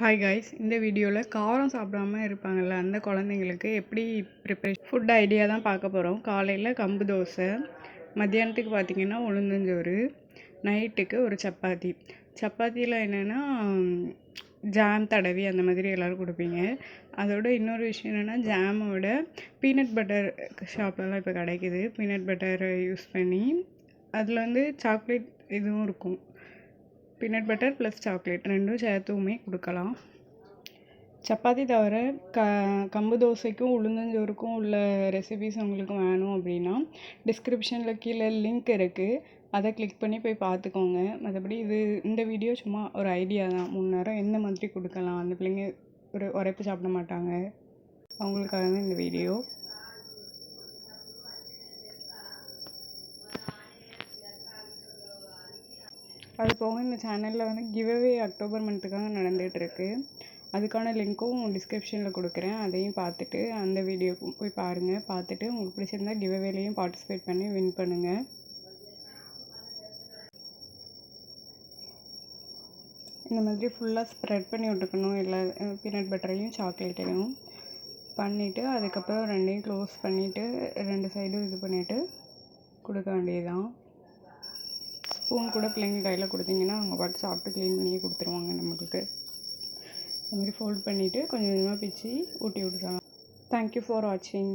Hi guys, இந்த வீடியோவில் காரம் சாப்பிடாம இருப்பாங்கள்ல அந்த குழந்தைங்களுக்கு எப்படி ப்ரிப்பரேஷன் ஃபுட் ஐடியா தான் பார்க்க போகிறோம். காலையில் கம்பு தோசை, மத்தியானத்துக்கு பார்த்திங்கன்னா உளுந்தஞ்சோறு, நைட்டுக்கு ஒரு சப்பாத்தி. சப்பாத்தியில் என்னென்னா ஜாம் தடவி அந்த மாதிரி எல்லோரும் கொடுப்பீங்க. அதோட இன்னொரு விஷயம் என்னென்னா ஜாமோட பீனட் பட்டர் ஷாப்லலாம் இப்போ கிடைக்குது. பீனட் பட்டர் யூஸ் பண்ணி அதில் வந்து சாக்லேட் இதுவும் இருக்கும். பீனட் பட்டர் ப்ளஸ் சாக்லேட் ரெண்டும் சேர்த்துமே கொடுக்கலாம். சப்பாத்தி தவிர கம்பு தோசைக்கும் உளுந்தஞ்சோறுக்கும் உள்ள ரெசிபிஸ் உங்களுக்கு வேணும் அப்படின்னா டிஸ்கிரிப்ஷனில் கீழே லிங்க் இருக்குது, அதை கிளிக் பண்ணி போய் பார்த்துக்கோங்க. மற்றபடி இந்த வீடியோ சும்மா ஒரு ஐடியா தான். 3 நேரம் எந்த மாதிரி கொடுக்கலாம், அந்த பிள்ளைங்க உரைப்பு சாப்பிட மாட்டாங்க, அவங்களுக்காக தான் இந்த வீடியோ. அது போக இந்த சேனலில் வந்து கிவ்அவே அக்டோபர் மந்த்துக்காக நடந்துகிட்ருக்கு. அதுக்கான லிங்க்கும் டிஸ்கிரிப்ஷனில் கொடுக்குறேன். அதையும் பார்த்துட்டு அந்த வீடியோக்கும் போய் பாருங்கள். பார்த்துட்டு உங்களுக்கு பிடிச்சிருந்தா கிவ்அவேலையும் பார்ட்டிசிபேட் பண்ணி வின் பண்ணுங்கள். இந்த மாதிரி ஃபுல்லாக ஸ்ப்ரெட் பண்ணி விட்டுக்கணும், எல்லா பீனட் பட்டரையும் சாக்லேட்டையும் பண்ணிவிட்டு அதுக்கப்புறம் ரெண்டையும் க்ளோஸ் பண்ணிவிட்டு 2 சைடும் இது பண்ணிவிட்டு கொடுக்க வேண்டியதுதான். ஸ்பூன் கூட பிள்ளைங்க கையில் கொடுத்தீங்கன்னா அவங்க பாட்டு சாப்பிட்டு க்ளீன் பண்ணியே கொடுத்துருவாங்க நம்மளுக்கு. இந்த மாதிரி ஃபோல்ட் பண்ணிவிட்டு கொஞ்சம் கொஞ்சமாக பிச்சு ஊட்டி விட்டுக்கலாம். தேங்க்யூ ஃபார் வாட்சிங்.